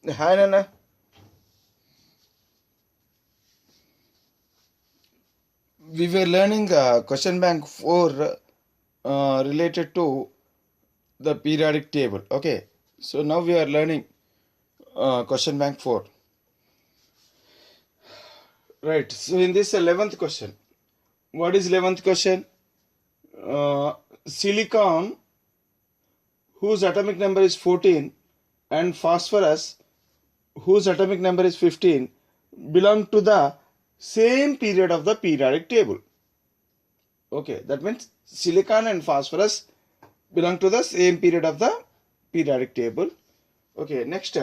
Hi Nana. We were learning question bank 4 related to the periodic table. Okay. So now we are learning question bank 4. Right. So in this 11th question, what is 11th question? Silicon whose atomic number is 14 and phosphorus whose atomic number is 15 belong to the same period of the periodic table. Okay, that means silicon and phosphorus belong to the same period of the periodic table. Okay, next,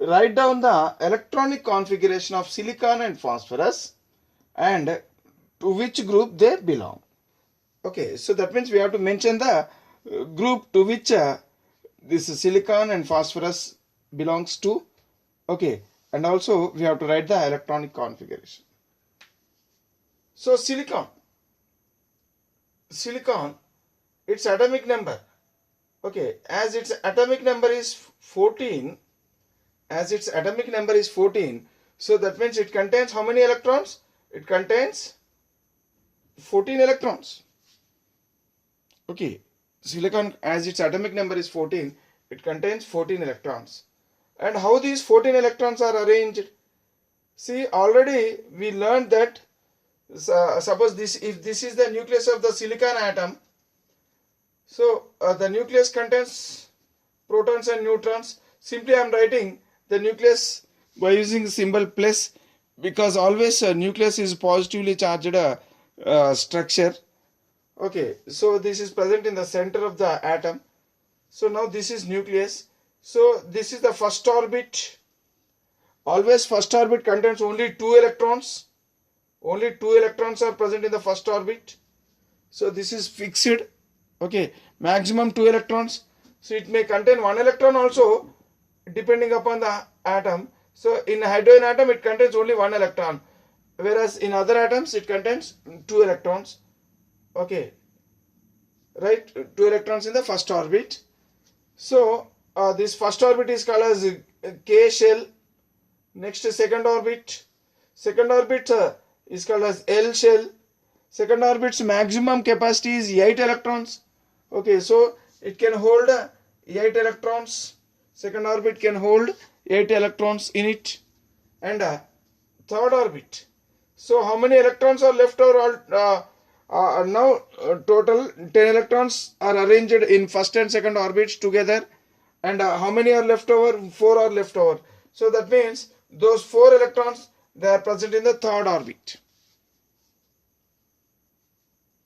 write down the electronic configuration of silicon and phosphorus and to which group they belong. Okay, so that means we have to mention the group to which this silicon and phosphorus belongs to. Okay, and also we have to write the electronic configuration. So silicon, its atomic number. Okay, as its atomic number is 14, so that means it contains how many electrons? It contains 14 electrons. Okay, silicon as its atomic number is 14, it contains 14 electrons. And how these 14 electrons are arranged? See, already we learned that suppose if this is the nucleus of the silicon atom, so the nucleus contains protons and neutrons. Simply I am writing the nucleus by using the symbol plus, because always nucleus is positively charged structure. Okay, so this is present in the center of the atom. So now this is nucleus. So this is the first orbit. Always first orbit contains only 2 electrons. Only 2 electrons are present in the first orbit. So this is fixed. Okay, maximum 2 electrons. So it may contain 1 electron also depending upon the atom. So in a hydrogen atom it contains only 1 electron, whereas in other atoms it contains 2 electrons. Okay, right, 2 electrons in the first orbit. So this first orbit is called as K shell. Next, second orbit is called as L shell. Second orbit's maximum capacity is 8 electrons. Okay, so it can hold 8 electrons. Second orbit can hold 8 electrons in it. And third orbit. So how many electrons are left over? Now total 10 electrons are arranged in first and second orbits together. And how many are left over? 4 are left over. So that means those 4 electrons, they are present in the third orbit.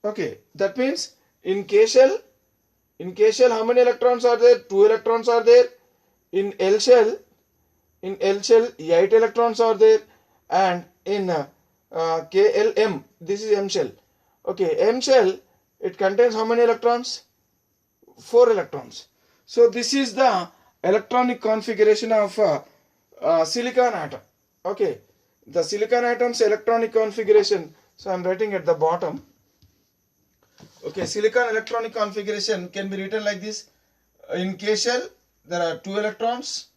Okay, that means in K shell how many electrons are there? 2 electrons are there. In L shell 8 electrons are there. And in KLM, this is M shell. Okay, M shell, it contains how many electrons? 4 electrons. So this is the electronic configuration of silicon atom. Okay, the silicon atom's electronic configuration. So I am writing at the bottom. Okay, silicon electronic configuration can be written like this. In K shell, there are 2 electrons.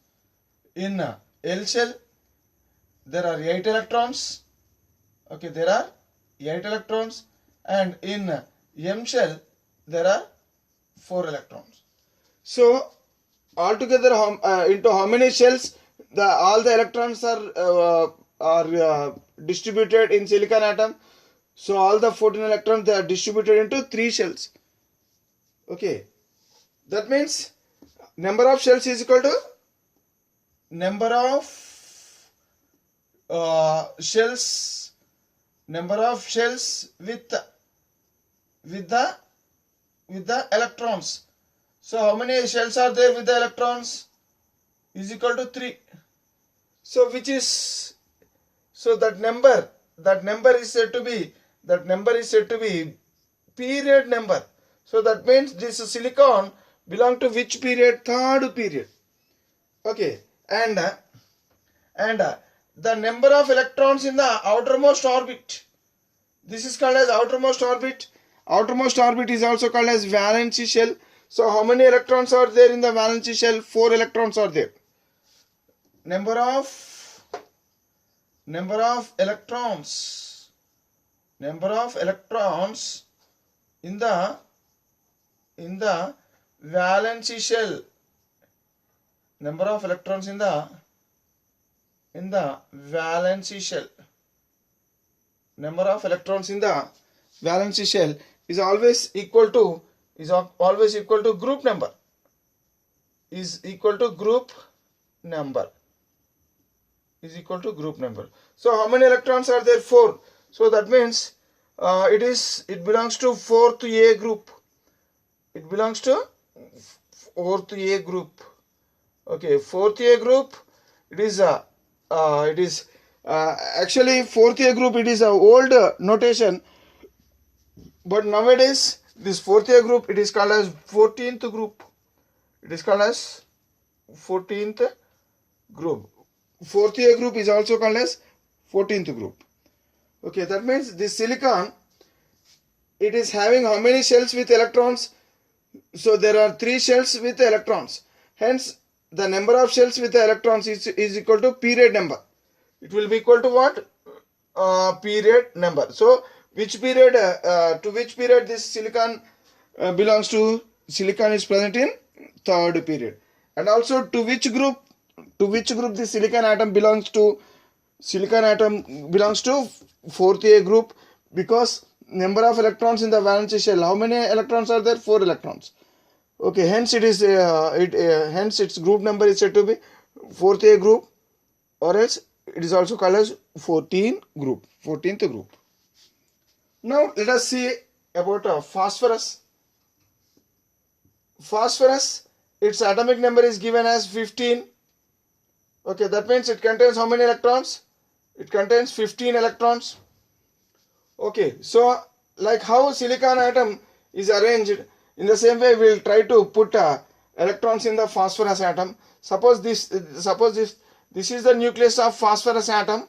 In L shell, there are 8 electrons. Okay, there are 8 electrons. And in M shell, there are 4 electrons. So altogether, into how many shells all the electrons are distributed in silicon atom? So all the 14 electrons, they are distributed into 3 shells. Okay, that means number of shells is equal to number of shells with the electrons. So how many shells are there with the electrons? Is equal to 3. So that number is said to be period number. So that means this silicon belong to which period? Third period. Okay, and the number of electrons in the outermost orbit, this is called as outermost orbit. Outermost orbit is also called as valence shell. So how many electrons are there in the valence shell? 4 electrons are there. number of electrons in the valency shell, number of electrons in the valency shell, number of electrons in the valency shell is always equal to group number, is equal to group number. So how many electrons are there? 4. So that means it belongs to 4th A group. It belongs to 4th A group. Okay, 4th A group. It is actually 4th A group. It is a old notation, but nowadays this 4th A group, it is called as 14th group. It is called as 14th group. 4th A group is also called as 14th group. Okay, that means this silicon, it is having how many shells with electrons? So there are 3 shells with electrons. Hence, the number of shells with the electrons is equal to period number. It will be equal to what? Period number. So which period, to which period this silicon belongs to? Silicon is present in 3rd period. And also to which group this silicon atom belongs to? Silicon atom belongs to 4th A group, because number of electrons in the valence shell, how many electrons are there? 4 electrons. Okay, hence it is hence its group number is said to be 4th A group, or else it is also called as 14th group. Now let us see about phosphorus. Phosphorus, its atomic number is given as 15. Okay, that means it contains how many electrons? It contains 15 electrons. Okay, so like how silicon atom is arranged, in the same way we will try to put electrons in the phosphorus atom. Suppose this is the nucleus of phosphorus atom.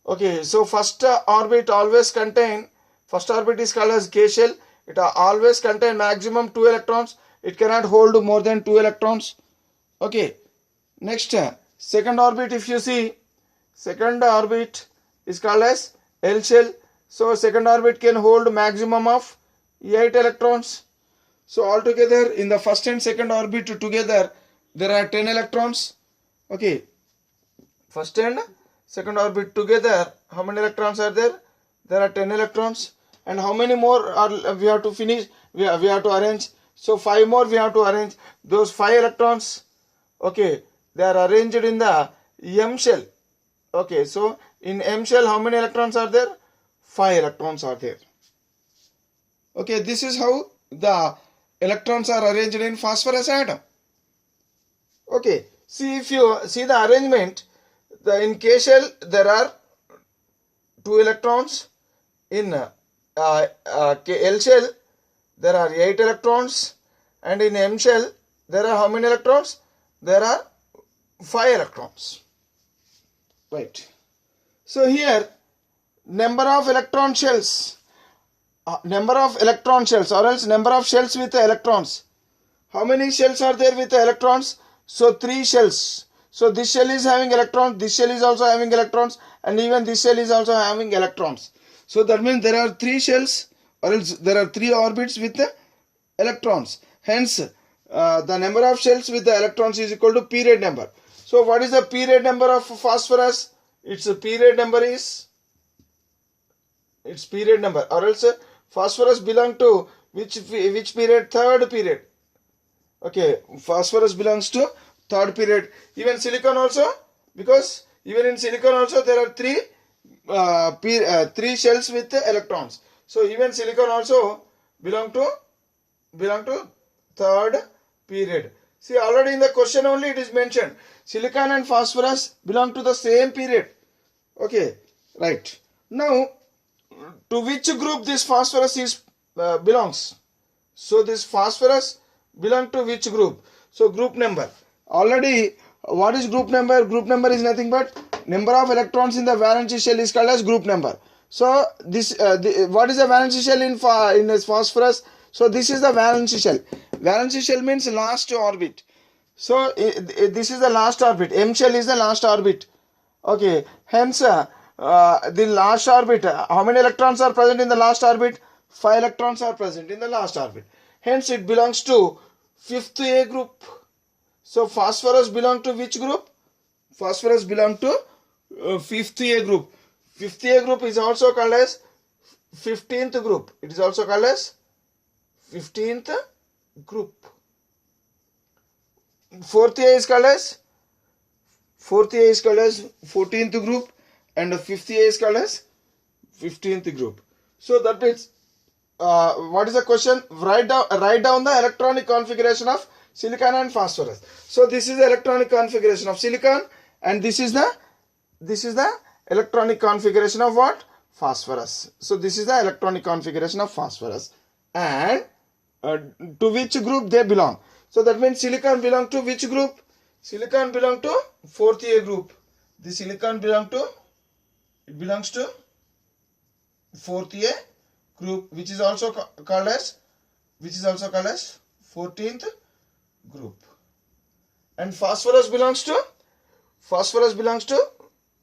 Okay, so first orbit is called as K shell. It always contain maximum 2 electrons. It cannot hold more than 2 electrons. Okay, next second orbit, if you see, second orbit is called as L shell. So second orbit can hold maximum of 8 electrons. So altogether in the first and second orbit together there are 10 electrons. Okay, first and second orbit together, how many electrons are there? There are 10 electrons. And how many more are we have to finish? We have to arrange. So 5 more we have to arrange. Those 5 electrons, okay, they are arranged in the M shell. Okay, so in M shell how many electrons are there? 5 electrons are there. Okay, this is how the electrons are arranged in phosphorus atom. Okay, see, if you see the arrangement, in K shell there are 2 electrons. In L shell there are 8 electrons, and in M shell there are how many electrons? There are 5 electrons. Right. So here number of electron shells, or else number of shells with the electrons. How many shells are there with the electrons? So 3 shells. So this shell is having electrons, this shell is also having electrons, and even this shell is also having electrons. So that means there are 3 shells, or else there are 3 orbits with the electrons. Hence the number of shells with the electrons is equal to period number. So what is the period number of phosphorus? Its period number is or else phosphorus belong to which period? 3rd period. Okay, phosphorus belongs to 3rd period. Even silicon also, because even in silicon also there are 3 shells with the electrons. So even silicon also belong to 3rd period. See, already in the question only it is mentioned, silicon and phosphorus belong to the same period. Okay, right. Now, to which group this phosphorus is belongs? So this phosphorus belong to which group? So group number. Already, what is group number? Group number is nothing but number of electrons in the valence shell is called as group number. So this what is the valence shell in this phosphorus? So this is the valence shell. Valence shell means last orbit. So this is the last orbit. M shell is the last orbit. Okay. Hence, the last orbit. How many electrons are present in the last orbit? 5 electrons are present in the last orbit. Hence, it belongs to 5th A group. So phosphorus belong to which group? Phosphorus belong to 5th A group. 5th A group is also called as 15th group. It is also called as 15th group. 4th A is called as 14th group, and 5th A is called as 15th group. So that means, what is the question? Write down the electronic configuration of silicon and phosphorus. So this is the electronic configuration of silicon, and this is the electronic configuration of what? Phosphorus. So this is the electronic configuration of phosphorus, and to which group they belong. So that means silicon belong to which group? Silicon belong to 4th A group. The silicon belongs to 4th A group, which is also called as 14th group. And phosphorus belongs to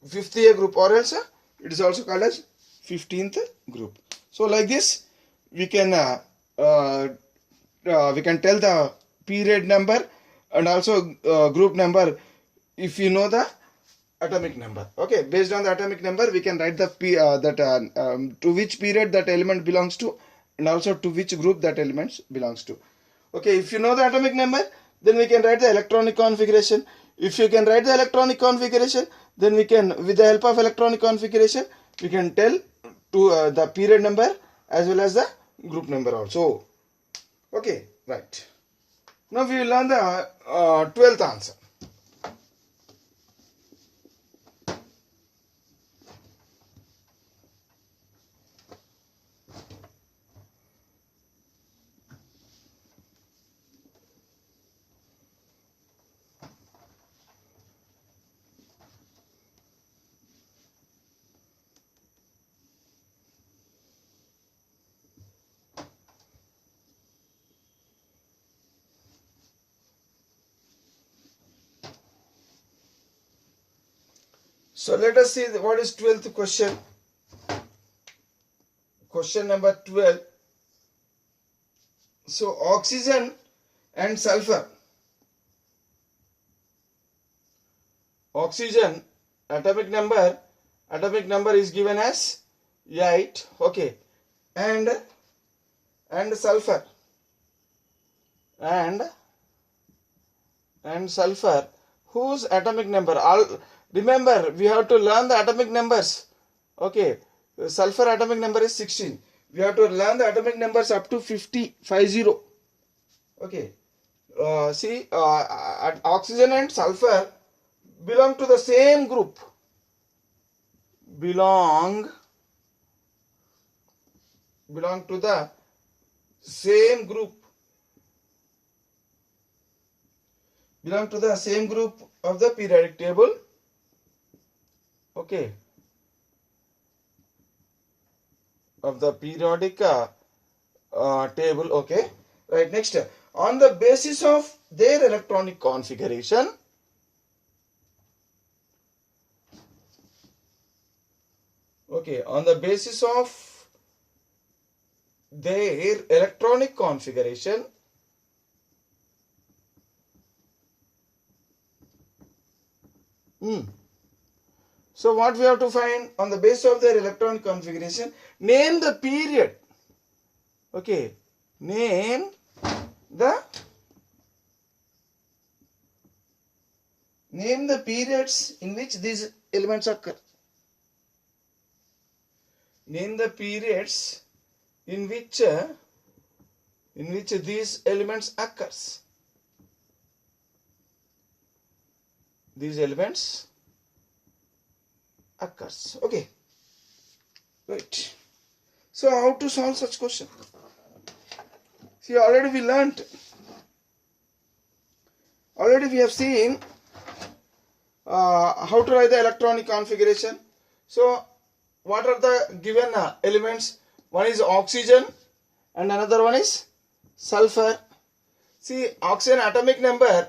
5th A group, or else it is also called as 15th group. So like this, we can tell the period number and also group number if you know the atomic number. Okay, based on the atomic number, we can write the to which period that element belongs to, and also to which group that element belongs to. Okay, if you know the atomic number, then we can write the electronic configuration. If you can write the electronic configuration, then we can, with the help of electronic configuration, we can tell to the period number as well as the group number also. Okay, right. Now we will learn the 12th answer. So let us see what is 12th question. Question number 12. So oxygen and sulfur. Oxygen atomic number is given as 8. Okay, and sulfur and sulfur, whose atomic number? Remember, we have to learn the atomic numbers. Okay, sulfur atomic number is 16. We have to learn the atomic numbers up to 50. Okay, see, oxygen and sulfur belong to the same group. Belong to the same group. Belong to the same group of the periodic table. Okay, of the periodic table. Okay, right. Next, on the basis of their electronic configuration, okay, on the basis of their electronic configuration, so what we have to find on the basis of their electronic configuration? Name the period. Okay, name the periods in which these elements occur. Name the periods in which these elements occurs. These elements occurs. Okay, right. So how to solve such question? See, already we learnt. Already we have seen how to write the electronic configuration. So what are the given elements? One is oxygen and another one is sulfur. See, oxygen atomic number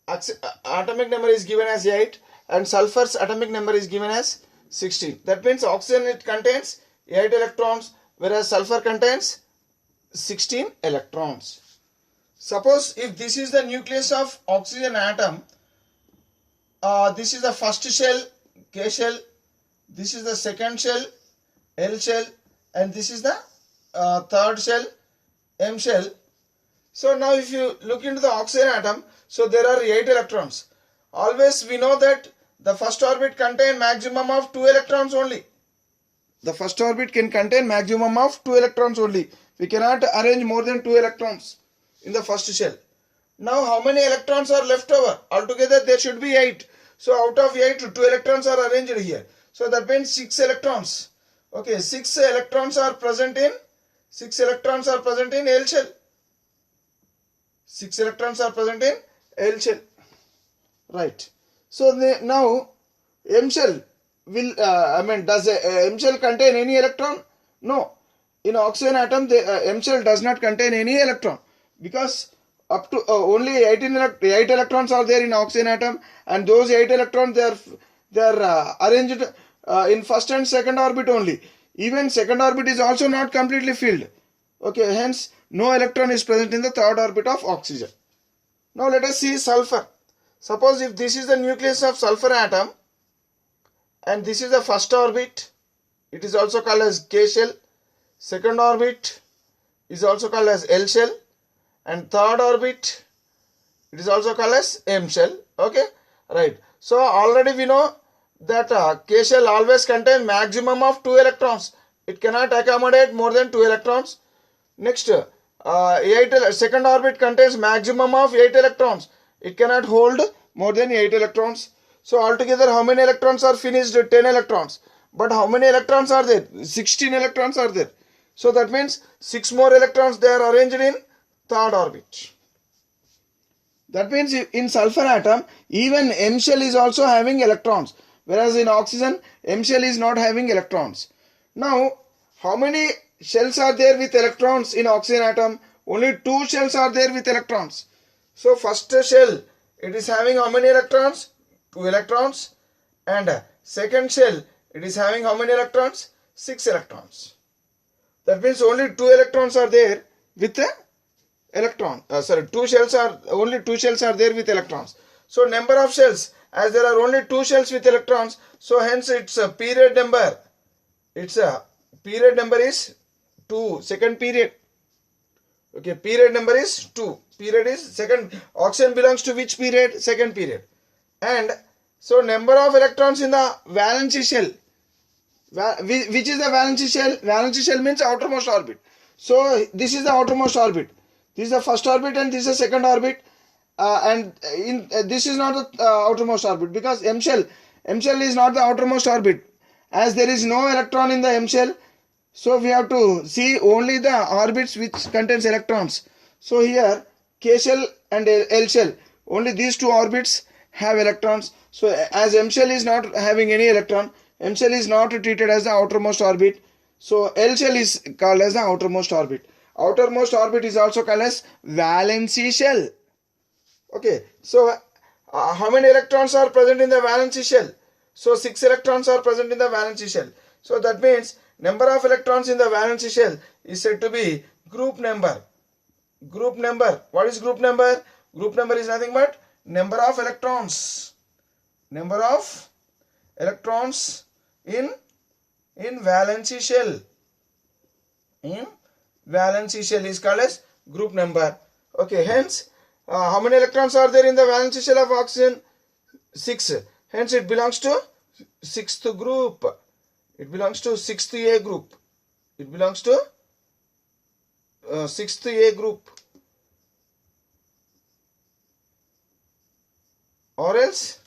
atomic number is given as 8 and sulfur's atomic number is given as 16. That means oxygen, it contains 8 electrons, whereas sulfur contains 16 electrons. Suppose if this is the nucleus of oxygen atom, this is the first shell, K shell, this is the second shell, L shell, and this is the third shell, M shell. So now if you look into the oxygen atom, so there are 8 electrons. Always we know that the first orbit contain maximum of 2 electrons only. The first orbit can contain maximum of 2 electrons only. We cannot arrange more than 2 electrons in the first shell. Now how many electrons are left over? Altogether there should be 8. So out of 8, 2 electrons are arranged here. So that means 6 electrons. Okay, 6 electrons are present in L shell. 6 electrons are present in L shell. Right. So now M shell will, does M shell contain any electron? No. In oxygen atom, the M shell does not contain any electron, because up to only 8 electrons are there in oxygen atom, and those 8 electrons they are arranged in first and second orbit only. Even second orbit is also not completely filled. Okay, hence no electron is present in the third orbit of oxygen. Now let us see sulfur. Suppose if this is the nucleus of sulfur atom and this is the first orbit, it is also called as K shell. Second orbit is also called as L shell, and third orbit it is also called as M shell. Okay, right. So already we know that K shell always contain maximum of 2 electrons. It cannot accommodate more than 2 electrons. Next, second orbit contains maximum of 8 electrons. It cannot hold more than 8 electrons. So altogether how many electrons are finished? 10 electrons. But how many electrons are there? 16 electrons are there. So that means 6 more electrons they are arranged in third orbit. That means in sulfur atom, even M shell is also having electrons, whereas in oxygen, M shell is not having electrons. Now, how many shells are there with electrons in oxygen atom? Only 2 shells are there with electrons. So first shell, it is having how many electrons? 2 electrons. And second shell, it is having how many electrons? 6 electrons. That means only 2 electrons are there with the electron. Only 2 shells are there with electrons. So number of shells, as there are only 2 shells with electrons, so hence its a period number. Its a period number is 2. Second period. Okay, period number is 2. Period is second. Oxygen belongs to which period? Second period. And so number of electrons in the valence shell. Which is the valence shell? Valence shell means outermost orbit. So this is the outermost orbit. This is the first orbit and this is the second orbit. This is not the outermost orbit, because M shell is not the outermost orbit. As there is no electron in the M shell, so we have to see only the orbits which contains electrons. So here K shell and L shell, only these 2 orbits have electrons. So as M shell is not having any electron, M shell is not treated as the outermost orbit. So L shell is called as the outermost orbit. Outermost orbit is also called as valency shell. Okay, so how many electrons are present in the valency shell? So 6 electrons are present in the valency shell. So that means number of electrons in the valency shell is said to be group number. Group number. What is group number? Group number is nothing but number of electrons. Number of electrons in valency shell. In valency shell is called as group number. Okay, hence how many electrons are there in the valency shell of oxygen? 6. Hence it belongs to 6th group. It belongs to 6th A group. It belongs to 6th A group. Or else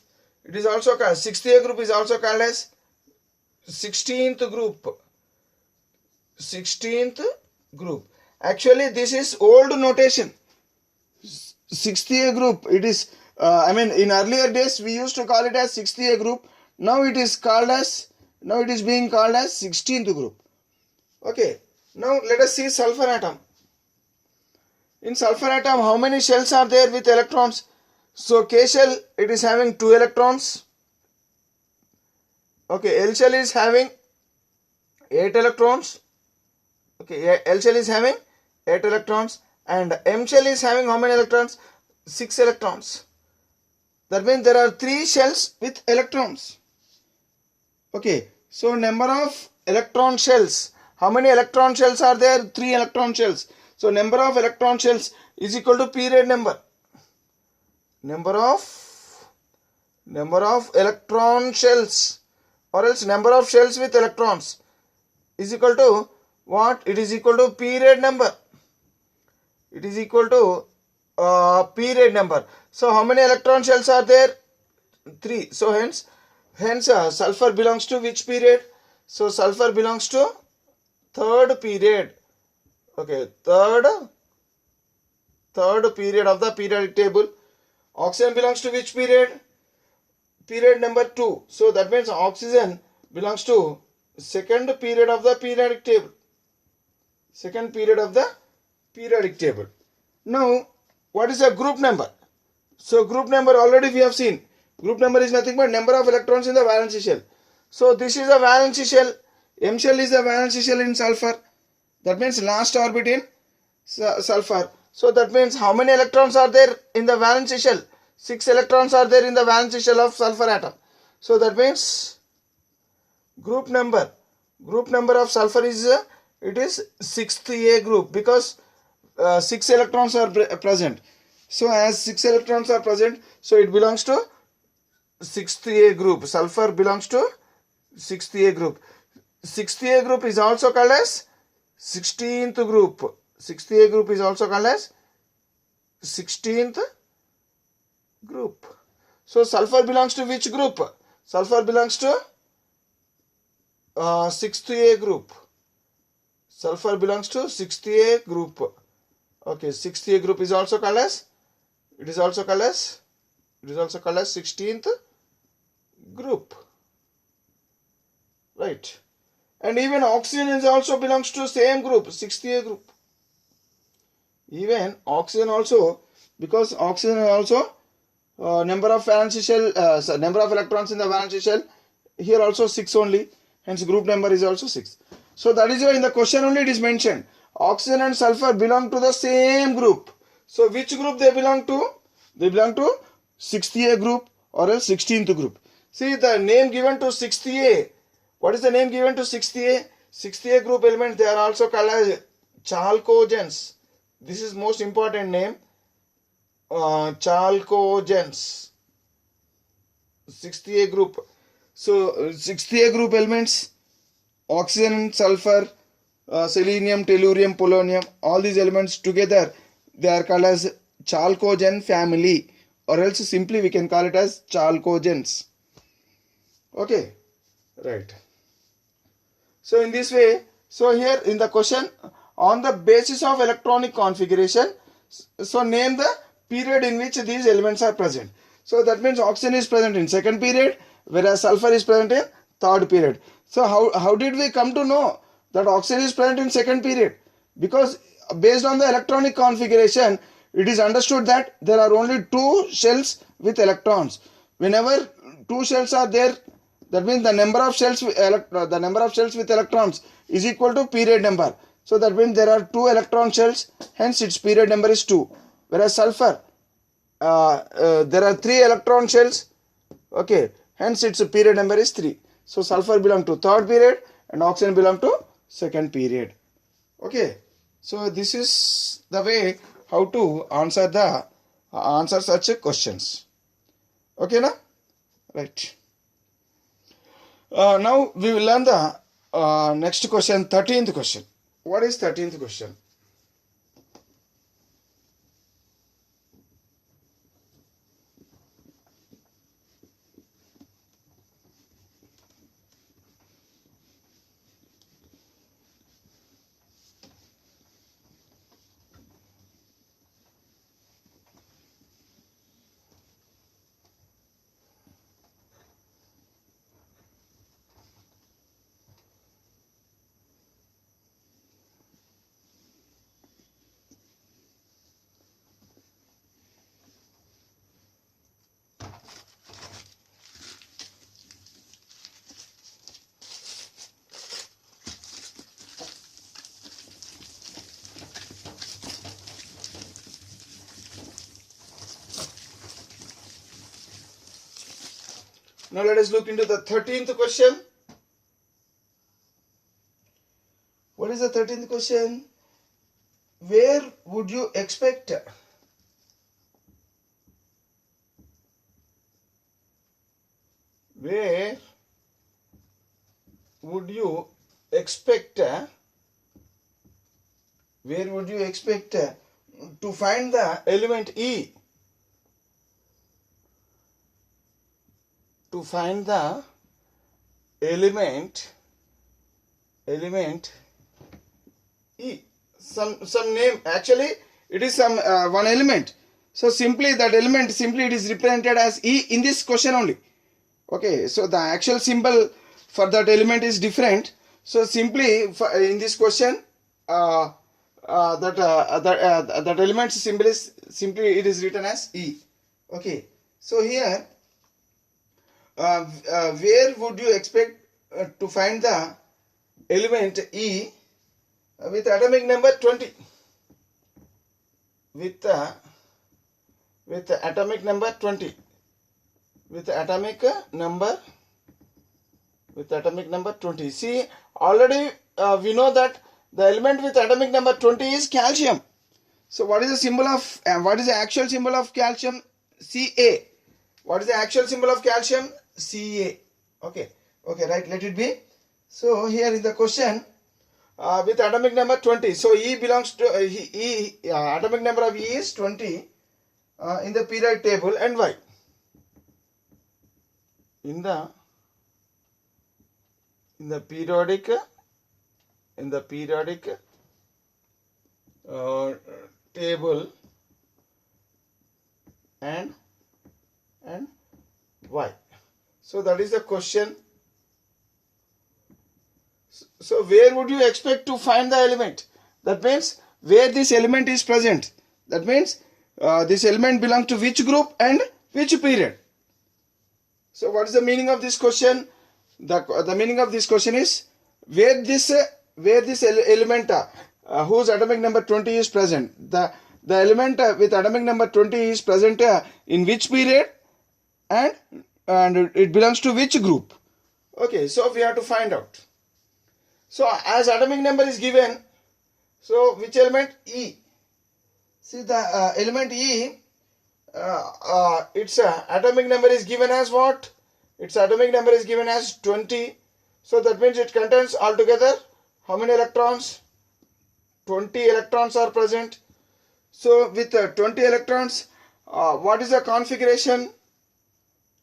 it is also called 6th A group is also called as 16th group. 16th group. Actually this is old notation. 6th A group. It is in earlier days we used to call it as 6th A group. Now it is being called as 16th group. Okay. Now let us see sulfur atom. In sulfur atom, how many shells are there with electrons? So K shell, it is having 2 electrons. Okay, L shell is having 8 electrons. Okay, L shell is having 8 electrons, and M shell is having how many electrons? 6 electrons. That means there are 3 shells with electrons. Okay, so number of electron shells. How many electron shells are there? 3 electron shells. So number of electron shells is equal to period number. Number of electron shells, or else number of shells with electrons is equal to what? It is equal to period number. It is equal to period number. So how many electron shells are there? 3. So hence sulfur belongs to which period? So sulfur belongs to third period. Okay, third period of the periodic table. Oxygen belongs to which period? Period number 2. So that means oxygen belongs to second period of the periodic table. Second period of the periodic table. Now, what is the group number? So group number already we have seen. Group number is nothing but number of electrons in the valency shell. So this is a valency shell. M shell is a valency shell in sulfur. That means last orbit in sulfur. So that means how many electrons are there in the valency shell? 6 electrons are there in the valency shell of sulfur atom. So that means group number of sulfur is it is 6th A group, because 6 electrons are present. So as 6 electrons are present, so it belongs to 6th A group. Sulfur belongs to 6th A group. 6th A group is also called as 16th group. 6th A group is also called as 16th group. So sulfur belongs to which group? Sulfur belongs to 6th A group. Sulfur belongs to 6th A group. Okay, 6th A group is also called as 16th group. Right. And even oxygen is also belongs to same group, 6th A group. Even oxygen also, because oxygen also number of valency shell, number of electrons in the valency shell, here also 6 only, hence group number is also 6. So that is why in the question only it is mentioned, oxygen and sulfur belong to the same group. So which group they belong to? They belong to 6th A group or else 16th group. See the name given to 6th A. What is the name given to 6th A? 6th A group elements, they are also called as chalcogens. This is most important name. Chalcogens. 6th A group. So 6th A group elements, oxygen, sulfur, selenium, tellurium, polonium, all these elements together, they are called as chalcogen family, or else simply we can call it as chalcogens. Okay, right. So in this way, so here in the question, on the basis of electronic configuration, so name the period in which these elements are present. So that means oxygen is present in second period, whereas sulfur is present in third period. So how did we come to know that oxygen is present in second period? Because based on the electronic configuration, it is understood that there are only 2 shells with electrons. Whenever 2 shells are there, that means the number of shells with electrons is equal to period number. So that means there are 2 electron shells, hence its period number is 2. Whereas sulfur, there are 3 electron shells, okay, hence its period number is 3. So sulfur belongs to third period and oxygen belongs to second period. Okay, so this is the way how to answer such questions. Okay, na? Right. Now we will learn the next question, 13th question. What is 13th question? Now let us look into the 13th question. What is the 13th question? Where would you expect where would you expect to find the element E? To find the element E. Some name, actually it is some one element. So simply that element, it is represented as E in this question only. Okay, so the actual symbol for that element is different. So simply in this question that element symbol is simply it is written as E. Okay, so here where would you expect to find the element E with atomic number 20? With atomic number 20. With atomic number 20. See, already we know that the element with atomic number 20 is calcium. So what is the symbol of what is the actual symbol of calcium? Ca. What is the actual symbol of calcium? Ca. Okay, right, let it be. So here in the question with atomic number 20, so E belongs to atomic number of E is 20 in the periodic table, and why? In the periodic table, and why? So that is the question. So where would you expect to find the element? That means where this element is present. That means this element belongs to which group and which period. So what is the meaning of this question? The meaning of this question is where this element whose atomic number 20 is present. The element with atomic number 20 is present in which period, and it belongs to which group. Okay, so we have to find out. So as atomic number is given, so which element? E. See, the element E, its atomic number is given as what? Its atomic number is given as 20. So that means it contains altogether how many electrons? 20 electrons are present. So with 20 electrons, what is the configuration?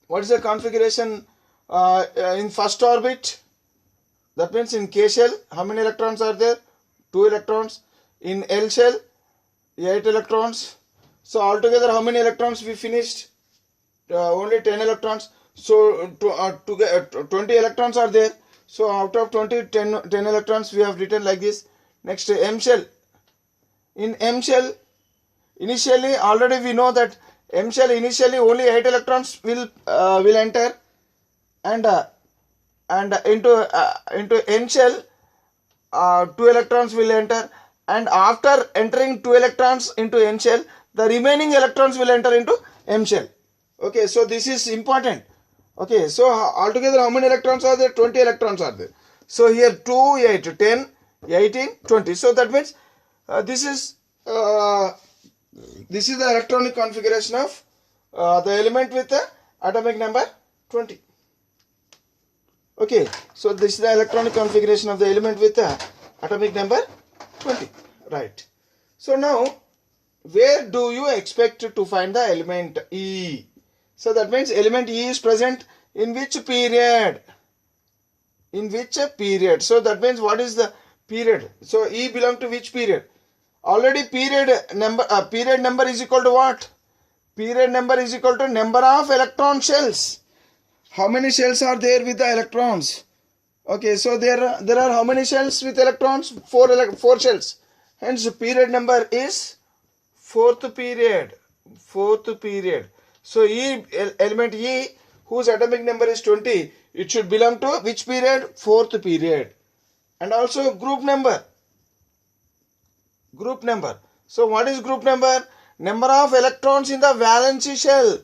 What is the configuration in first orbit? That means in K shell, how many electrons are there? 2 electrons. In L shell, 8 electrons. So altogether how many electrons we finished? Only 10 electrons. So 20 electrons are there. So out of 20, 10 electrons we have written like this. Next, M shell. In M shell, initially already we know that M shell initially only 8 electrons will enter, and into N shell 2 electrons will enter, and after entering 2 electrons into N shell, the remaining electrons will enter into M shell. Okay, so this is important. Okay, so altogether how many electrons are there? 20 electrons are there. So here 2, 8, 10, 18, 20. So that means this is the electronic configuration of the element with the atomic number 20. Okay, so this is the electronic configuration of the element with the atomic number 20. Right. So now, where do you expect to find the element E? So that means element E is present in which period? In which period? So that means what is the period? So E belongs to which period? Already period number is equal to what? Period number is equal to number of electron shells. How many shells are there with the electrons? Okay, so there are how many shells with electrons? 4 shells. Hence period number is fourth period. So element E, whose atomic number is 20, it should belong to which period? Fourth period. And also group number. So what is group number? Number of electrons in the valence shell.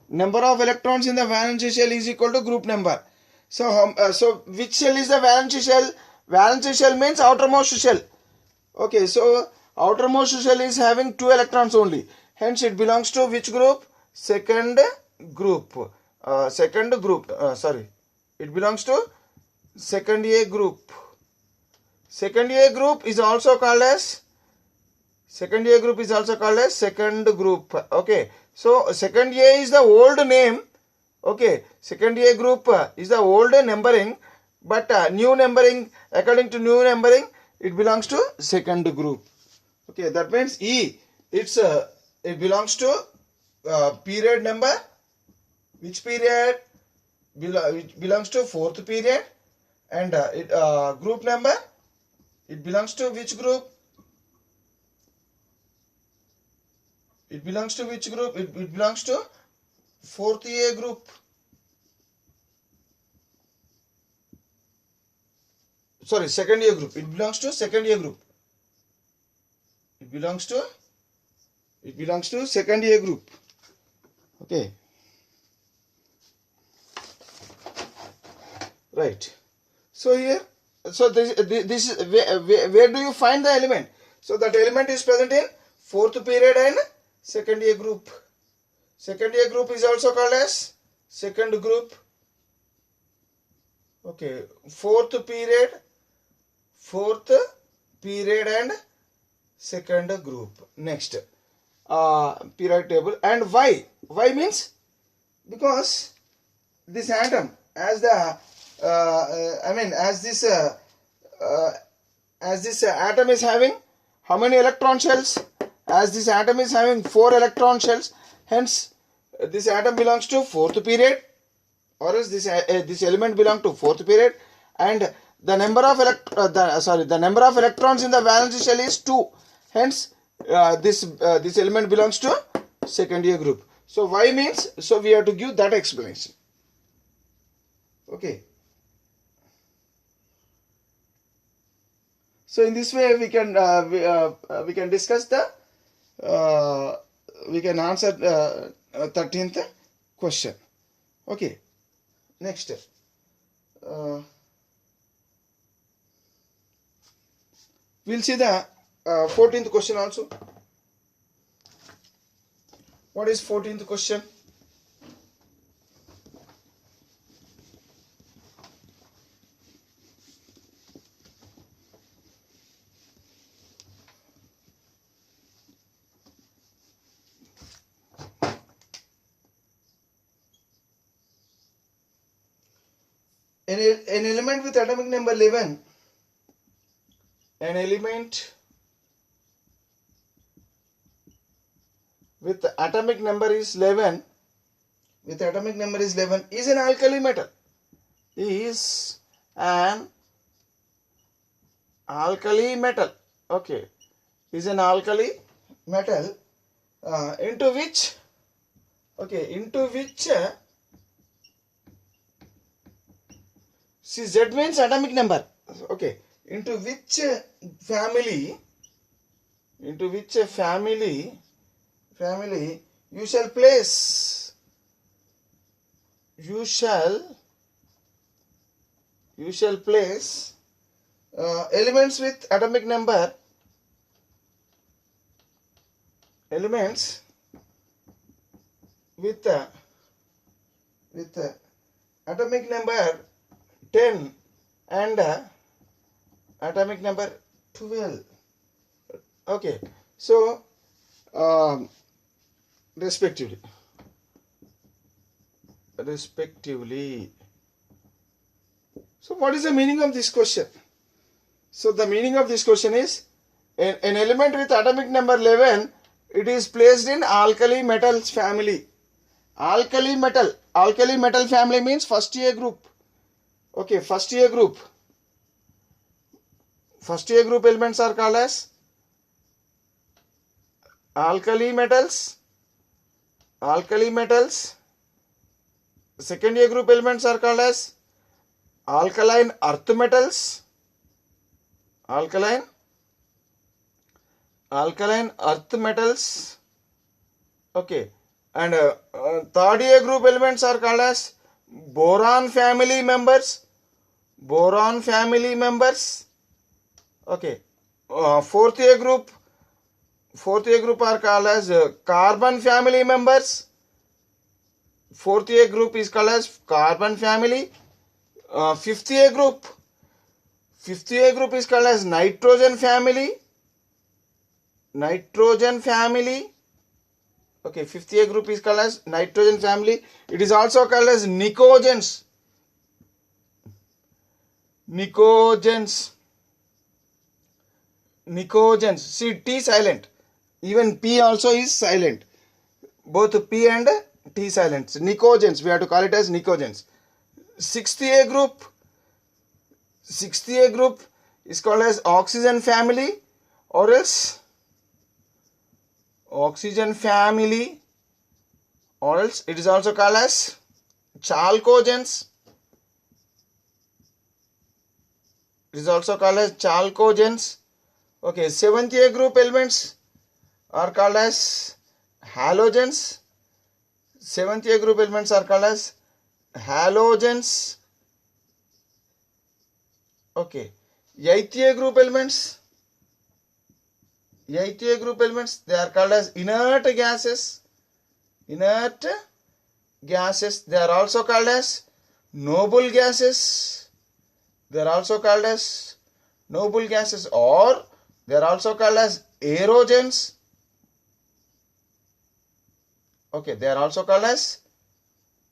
number of electrons in the valence shell is equal to group number. So which shell is the valence shell? Valence shell means outermost shell. Okay, so outermost shell is having 2 electrons only. Hence it belongs to which group? Second group. It belongs to second A group. Second A group is also called as second group. Okay, so second A is the old name. Okay, second A group is the old numbering, but new numbering, according to new numbering, it belongs to second group. Okay, that means E, it belongs to period number. Which period? It belongs to fourth period. And group number, it belongs to which group? It belongs to which group? It belongs to fourth A group. Sorry, second A group. It belongs to second A group. It belongs to second A group. Okay. Right. So here, so this is where do you find the element? So that element is present in fourth period and second A group. Second A group is also called as second group. Okay, fourth period and second group. Next, periodic table. And why? Why means because this atom, as the as this atom is having how many electron shells? As this atom is having 4 electron shells, hence this atom belongs to fourth period, or else this element belongs to fourth period, and the number of electrons in the valence shell is 2. Hence this element belongs to second A group. So why means, so we have to give that explanation. Okay. So in this way we can discuss the we can answer 13th question. Okay. Next. We'll see the 14th question also. What is 14th question? An element with atomic number 11, an element with atomic number is 11, is an alkali metal. Is an alkali metal. Okay, is an alkali metal into which see, Z means atomic number. Okay, into which family you shall place elements with atomic number, elements with atomic number 10 and atomic number 12. Okay, so respectively. So what is the meaning of this question? So the meaning of this question is an element with atomic number 11, it is placed in alkali metals family. Alkali metal family means first A group. Okay, first A group elements are called as alkali metals. Second A group elements are called as alkaline earth metals. Alkaline earth metals. Okay, And third A group elements are called as boron family members. Boron family members. Okay. Fourth A group are called as carbon family members. Fourth A group is called as carbon family. Fifth A group is called as nitrogen family. Nitrogen family. Okay, fifth A group is called as nitrogen family. It is also called as nicogens. Nicogens. See, T silent. Even P also is silent. Both P and T silent. Nicogens. We have to call it as nicogens. Sixth A group is called as oxygen family, or else oxygen family, or else it is also called as chalcogens. It is also called as chalcogens. Okay, seventh A group elements are called as halogens. Seventh A group elements are called as halogens. Okay, eighth A group elements. Eighth A group elements, they are called as inert gases. Inert gases. They are also called as noble gases. They are also called as noble gases, or they are also called as aerogens. Okay, they are also called as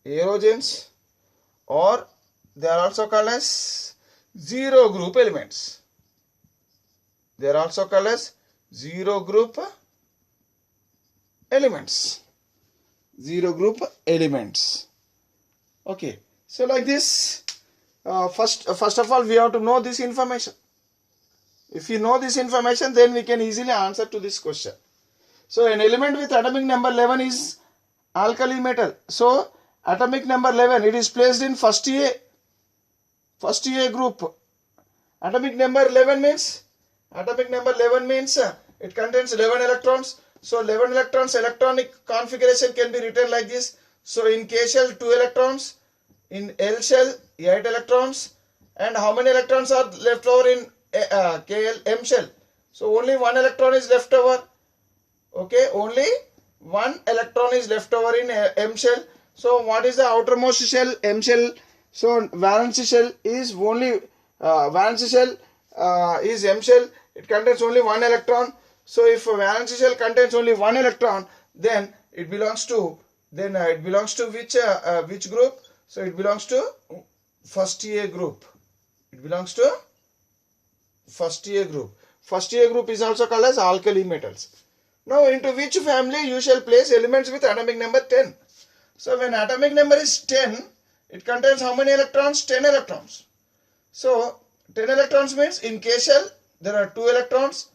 aerogens, or they are also called as zero group elements. They are also called as zero group elements. Zero group elements. Okay, so like this, first of all, we have to know this information. If you know this information, then we can easily answer to this question. So an element with atomic number 11 is alkali metal. So atomic number 11, it is placed in first A group. Atomic number 11 means it contains 11 electrons. So 11 electrons, electronic configuration can be written like this. So in K shell 2 electrons, in L shell 8 electrons, and how many electrons are left over in M shell? So only one electron is left over. Okay, only one electron is left over in M shell. So what is the outermost shell? M shell. So valence shell is only is M shell. It contains only one electron. So if a valence shell contains only one electron, then it belongs to which group? So it belongs to first A group. It belongs to first A group. First A group is also called as alkali metals. Now into which family you shall place elements with atomic number 10? So when atomic number is 10, it contains how many electrons? 10 electrons. So 10 electrons means in K shell there are 2 electrons.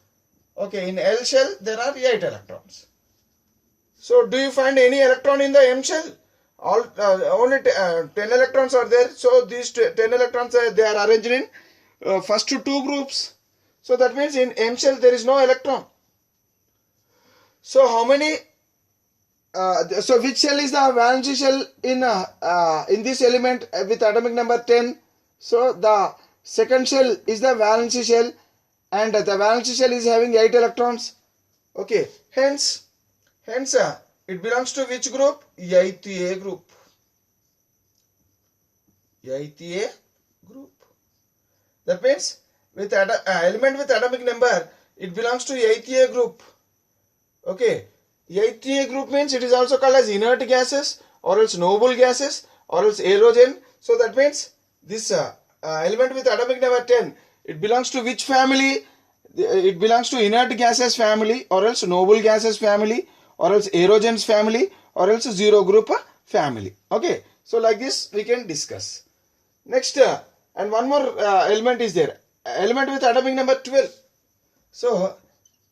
Okay, in L shell there are 8 electrons. So do you find any electron in the M shell? Only 10 electrons are there. So these 10 electrons they are arranged in first 2 groups. So that means in M shell there is no electron. So how many? So which shell is the valence shell in this element with atomic number 10? So the second shell is the valence shell, and the valence shell is having 8 electrons. Okay, hence it belongs to which group? 8th A group. 8th A group. That means with element with atomic number, it belongs to 8th A group. Okay, 8th A group means it is also called as inert gases, or else noble gases, or else aerogen. So that means this element with atomic number 10, it belongs to which family? It belongs to inert gases family, or else noble gases family, or else aerogens family, or else zero group family. Okay, so like this we can discuss. Next, and one more element is there. Element with atomic number 12. So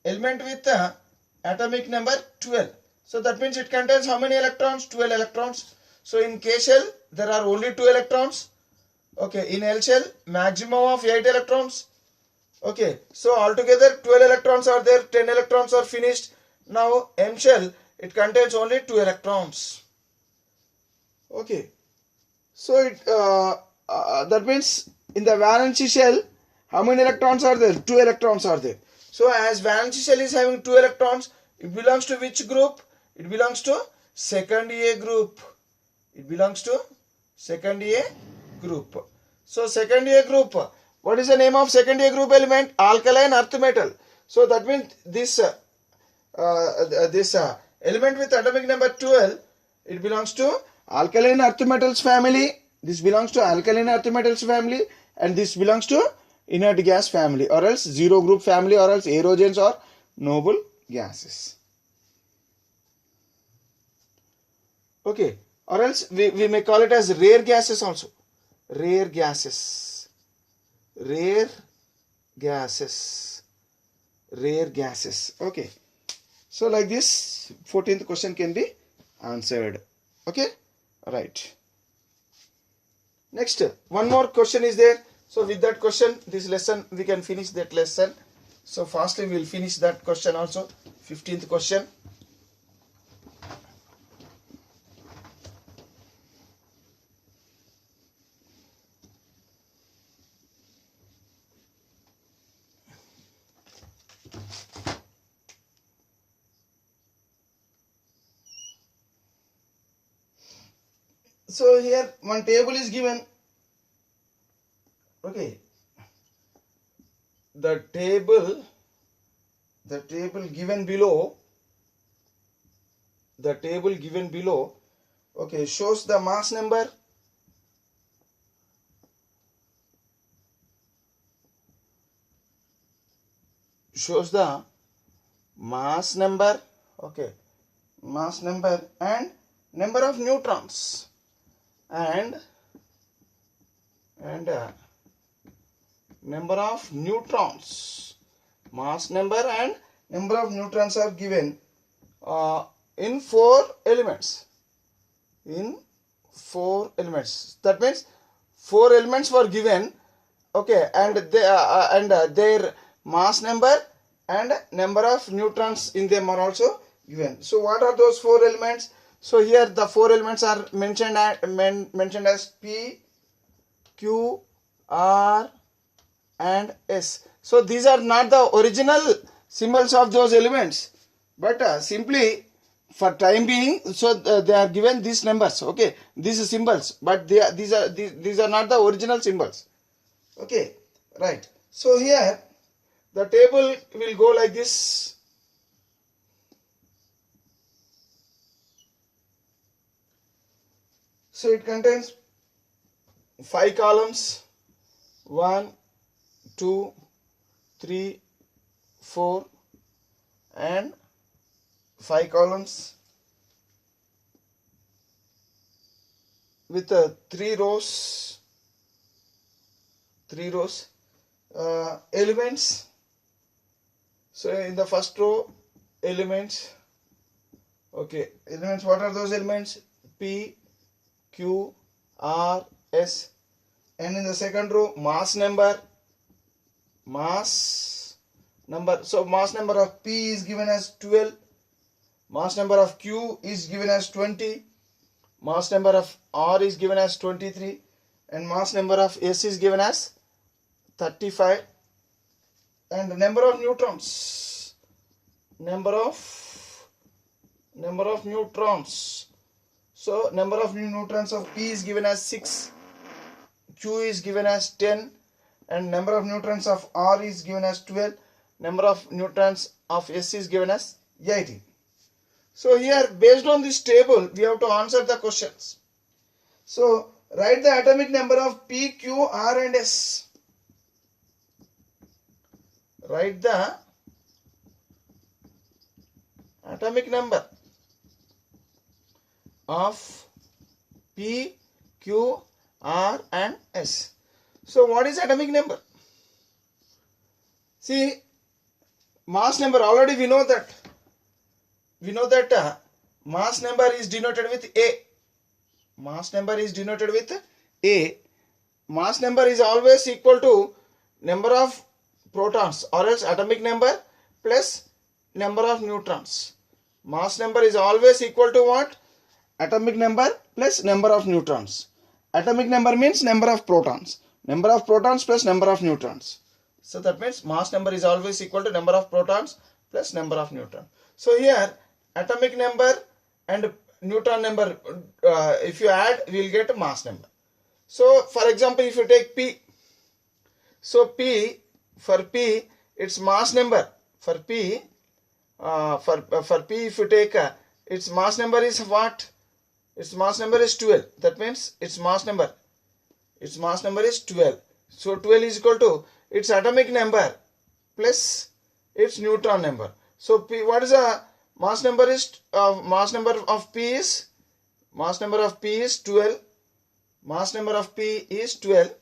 element with atomic number 12. So that means it contains how many electrons? 12 electrons. So in K shell there are only 2 electrons. Okay, in L shell maximum of 8 electrons. Okay, so altogether 12 electrons are there, 10 electrons are finished. Now M shell, it contains only 2 electrons. Okay, so that means in the valency shell, how many electrons are there? 2 electrons are there. So as valency shell is having 2 electrons, it belongs to which group? It belongs to second A group. It belongs to second A group. So second A group, what is the name of second A group element? Alkaline earth metal. So that means this element with atomic number 12, it belongs to alkaline earth metals family. This belongs to alkaline earth metals family, and this belongs to inert gas family, or else zero group family, or else aerogens or noble gases. Okay, or else we may call it as rare gases also. Rare gases. Rare gases. Rare gases. Okay. So like this, 14th question can be answered. Okay. Right. Next, one more question is there. So with that question, this lesson, we can finish that lesson. So fastly we will finish that question also. 15th question. So here one table is given. Okay. The table given below, okay, shows the mass number, okay, mass number and number of neutrons, and number of neutrons, mass number and number of neutrons are given in 4 elements. That means 4 elements were given. Okay, and their mass number and number of neutrons in them are also given. So what are those 4 elements? So here the 4 elements are mentioned as P, Q, R and S. So these are not the original symbols of those elements, but simply for time being, so they are given these numbers. Okay, these symbols, but these are not the original symbols. Okay, right. So here the table will go like this. So it contains 5 columns, 1, 2, 3, 4 and 5 columns with 3 rows, elements. So in the first row, elements, okay, elements, what are those elements? P, Q, R, S. And in the second row, mass number. So mass number of P is given as 12, mass number of Q is given as 20, mass number of R is given as 23, and mass number of S is given as 35, and the number of neutrons, so number of neutrons of P is given as 6, Q is given as 10, and number of neutrons of R is given as 12, number of neutrons of S is given as 18. So here, based on this table, we have to answer the questions. So write the atomic number of P, Q, R and S. Write the atomic number of P, Q, R and S. So what is atomic number? See, mass number, already we know that mass number is denoted with A. Mass number is denoted with A. Mass number is always equal to number of protons, or else atomic number plus number of neutrons. Mass number is always equal to what? Atomic number plus number of neutrons. Atomic number means number of protons. Number of protons plus number of neutrons. So that means mass number is always equal to number of protons plus number of neutrons. So here atomic number and neutron number, if you add, we will get a mass number. So for example, if you take P, so P, for P, its mass number, for P, for P if you take, its mass number is what? Its mass number is 12. That means its mass number is 12. So 12 is equal to its atomic number plus its neutron number. So P, what is the mass number is, mass number of P is 12. Mass number of P is 12.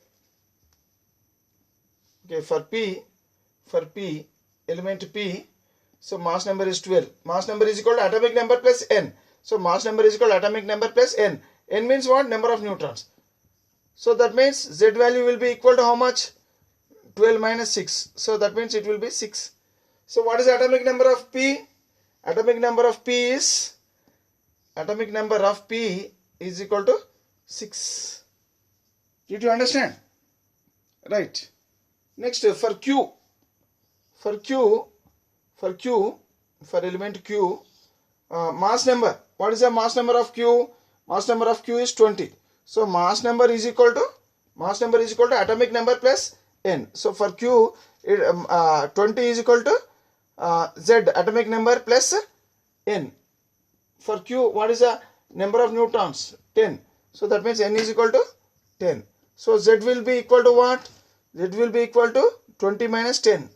Okay, for P, element P, so mass number is 12. Mass number is equal to atomic number plus N. So mass number is equal to atomic number plus N. N means what? Number of neutrons. So that means Z value will be equal to how much? 12 minus 6. So that means it will be 6. So what is the atomic number of P? Atomic number of P is equal to 6. Did you understand? Right. Next, for Q, for element Q, mass number. What is the mass number of Q? Mass number of Q is 20. So mass number is equal to atomic number plus N. So for Q, 20 is equal to Z, atomic number plus N. For Q, what is the number of neutrons? 10. So that means N is equal to 10. So Z will be equal to what? Z will be equal to 20 minus 10.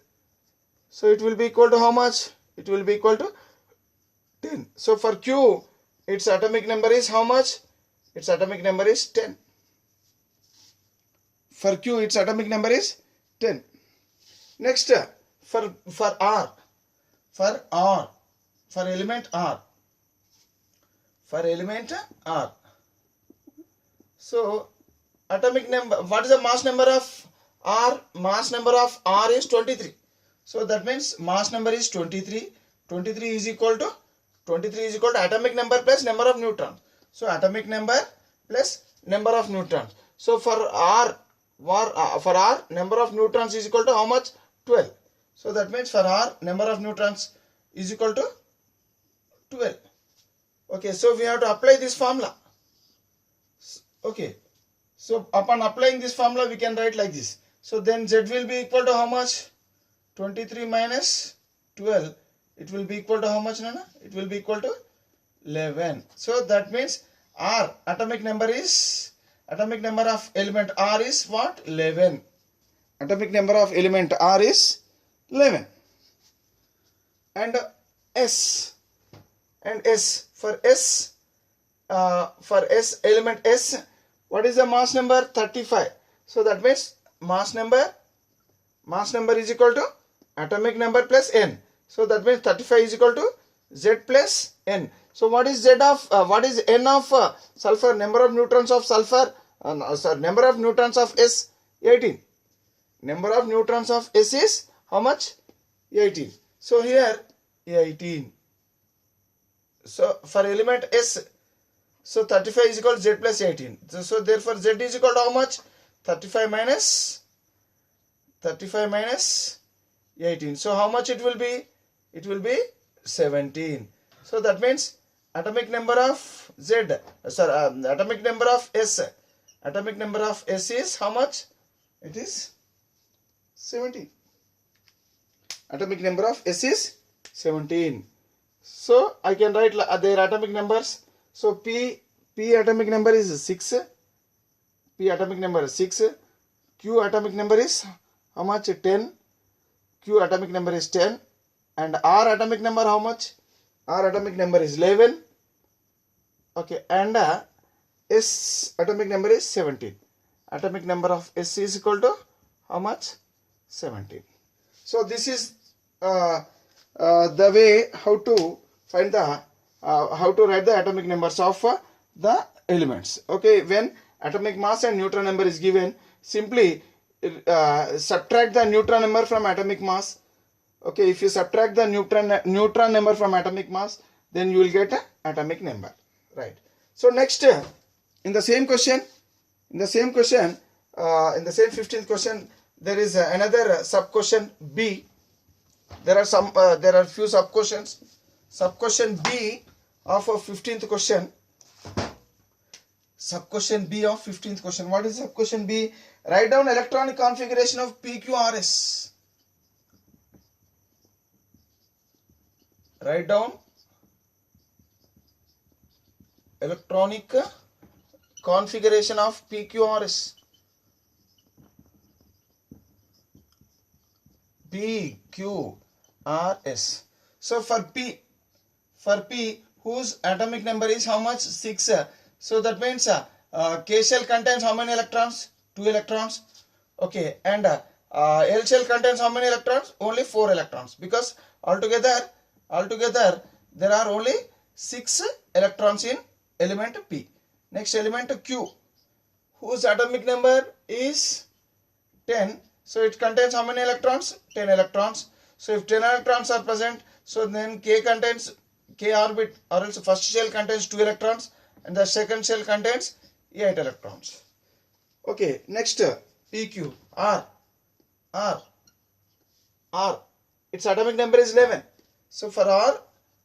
So it will be equal to how much? It will be equal to 10. So for Q, its atomic number is how much? Its atomic number is 10. For Q, its atomic number is 10. Next, for R, for element R. So atomic number, what is the mass number of R? Mass number of R is 23. So that means mass number is 23. 23 is equal to atomic number plus number of neutrons. So atomic number plus number of neutrons. So for R, number of neutrons is equal to how much? 12. So that means for R, number of neutrons is equal to 12. Okay, so we have to apply this formula. Okay, so upon applying this formula, we can write like this. So then Z will be equal to how much? 23 minus 12. It will be equal to how much, Nana? It will be equal to 11. So that means R, atomic number of element R is what? 11. Atomic number of element R is 11. And S. For element S, what is the mass number? 35. So that means mass number is equal to atomic number plus N. So that means 35 is equal to Z plus N. So what is N of sulfur? Number of neutrons of sulfur, number of neutrons of S, 18. Number of neutrons of S is how much? 18. So here 18. So for element S, so 35 is equal to Z plus 18. So therefore Z is equal to how much? 35 minus 18. So how much it will be? It will be 17. So that means atomic number of atomic number of S is how much? It is 17. Atomic number of S is 17. So I can write their atomic numbers. So P atomic number is 6. P atomic number is 6. Q atomic number is how much? 10. Q atomic number is 10. And R atomic number how much? R atomic number is 11. Okay, and S atomic number is 17. Atomic number of S is equal to how much? 17. So this is the way how to find the how to write the atomic numbers of the elements. Okay, when atomic mass and neutron number is given, simply subtract the neutron number from atomic mass. Okay, if you subtract the neutron number from atomic mass, then you will get an atomic number, right? So next, in the same question, in the same 15th question, there is another sub question B. There are few sub questions. Sub question B of a 15th question. Sub question B of 15th question. What is sub question B? Write down electronic configuration of PQRS. Write down electronic configuration of PQRS. PQRS. So for P, whose atomic number is how much? 6. So that means K shell contains how many electrons? 2 electrons. Okay, and L shell contains how many electrons? Only 4 electrons, because altogether there are only 6 electrons in element P. Next element Q, whose atomic number is 10. So it contains how many electrons? 10 electrons. So if 10 electrons are present, so then K orbit, or else first shell contains 2 electrons and the second shell contains 8 electrons. Okay, next PQ, R, its atomic number is 11. So for R,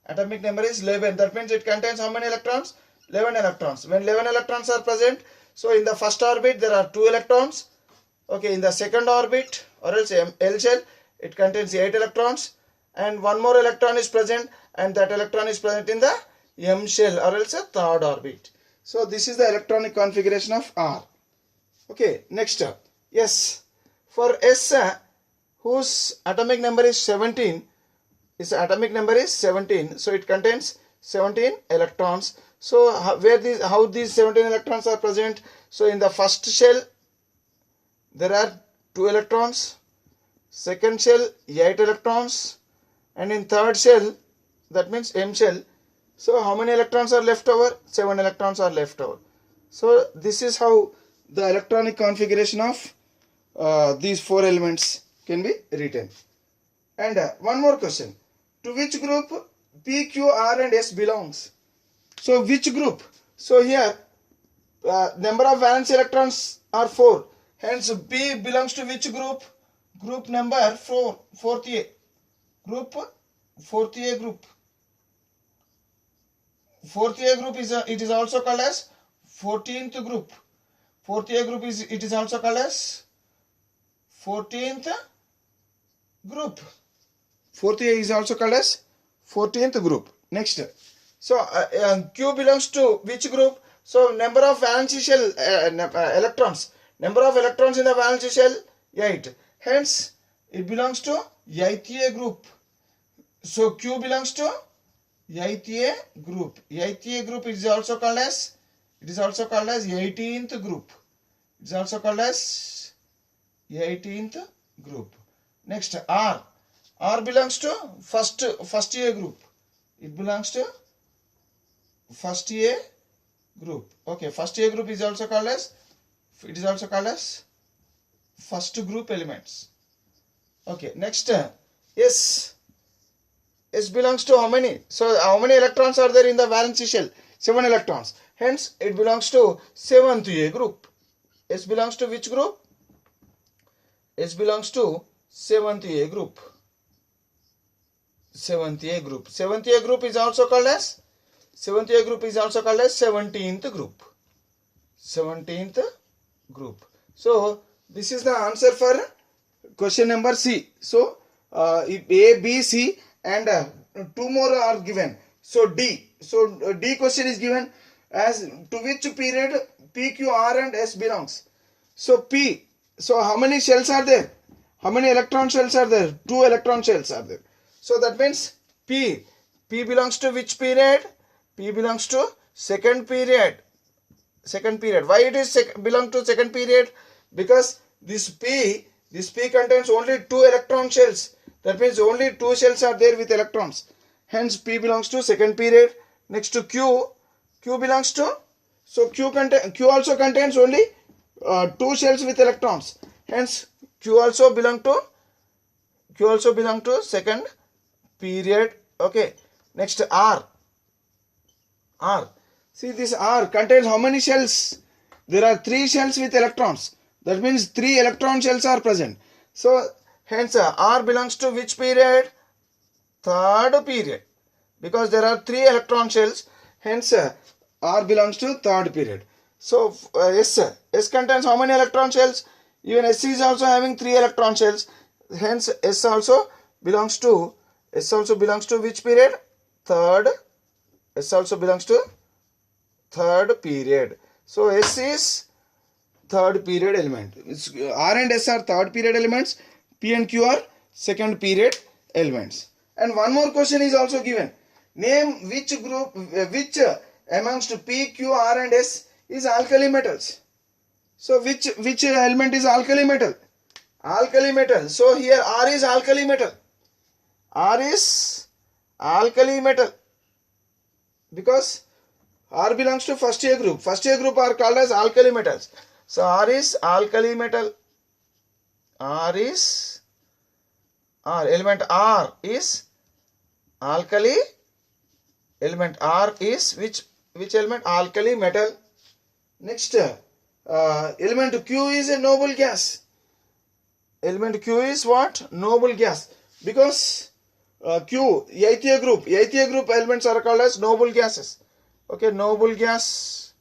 atomic number is 11. That means it contains how many electrons? 11 electrons. When 11 electrons are present, so in the first orbit there are 2 electrons. Okay, in the second orbit, or else L shell, it contains 8 electrons, and one more electron is present, and that electron is present in the M shell, or else a third orbit. So this is the electronic configuration of R. Okay, next S. For S, whose atomic number is 17, so it contains 17 electrons. So how these 17 electrons are present? So in the first shell there are 2 electrons, second shell 8 electrons, and in third shell, that means M shell, so how many electrons are left over? 7 electrons are left over. So this is how the electronic configuration of these 4 elements can be written. And one more question: to which group P, Q, R and S belongs? So which group? So here number of valence electrons are 4. Hence P belongs to which group? Group number 4, 4th A. Group 4th A group. 4th A group is it is also called as 14th group. 4th A group is also called as 14th group. 4th A is also called as 14th group. Next, so Q belongs to which group? So number of valence shell electrons. Number of electrons in the valence shell 8. Hence it belongs to 8th A group. So Q belongs to 8th A group. 8th A group is also called as 18th group. It is also called as 18th group. Next, R. R belongs to first A group. It belongs to first A group. Okay, first A group is also called as first group elements. Okay, next S. S belongs to how many? So how many electrons are there in the valence shell? 7 electrons. Hence it belongs to 7th A group. S belongs to which group? S belongs to 7th A group. 7th A group. 7th A group is also called as 17th group. 17th group. So this is the answer for question number C. So if A, B, C and 2 more are given. So D. So D question is given as to which period P, Q, R and S belongs. So P. So how many shells are there? How many electron shells are there? 2 electron shells are there. So that means P belongs to which period? P belongs to second period. Why it is belong to second period? Because this P contains only 2 electron shells. That means only 2 shells are there with electrons. Hence P belongs to second period. Next to Q belongs to, so Q also contains only 2 shells with electrons. Hence Q also belong to second period. Okay. Next R. R. See, this R contains how many shells? There are 3 shells with electrons. That means 3 electron shells are present. So hence R belongs to which period? Third period. Because there are 3 electron shells, hence R belongs to third period. So S contains how many electron shells? Even S is also having 3 electron shells. Hence S also belongs to which period? Third. S also belongs to third period. So S is third period element. R and S are third period elements. P and Q are second period elements. And one more question is also given. Name which group, which amongst P, Q, R and S is alkali metals. So which element is alkali metal? Alkali metal. So here R is alkali metal. R is alkali metal. Because R belongs to first year group. First year group are called as alkali metals. So R is alkali metal. Element R is alkali. Element R is which element? Alkali metal. Next, element Q is a noble gas. Element Q is what? Noble gas. Because Q, eighth year group elements are called as noble gases. Okay, noble gas.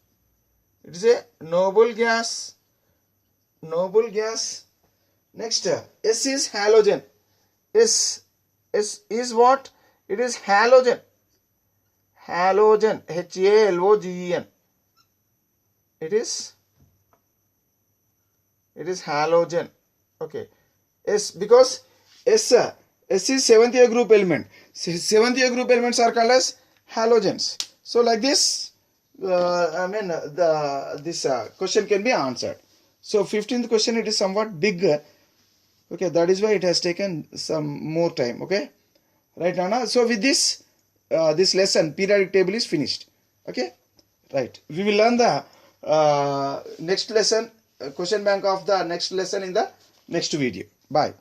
It is a noble gas. Noble gas. Next, S is halogen. S is what? It is halogen. Halogen. Halogen. It is halogen. Okay. S, because S is seventh year group element. Seventh year group elements are called as halogens. So like this, this question can be answered. So 15th question, it is somewhat bigger. Okay, that is why it has taken some more time. Okay, right, Nana. So with this, this lesson, periodic table is finished. Okay, right. We will learn the next lesson, question bank of the next lesson in the next video. Bye.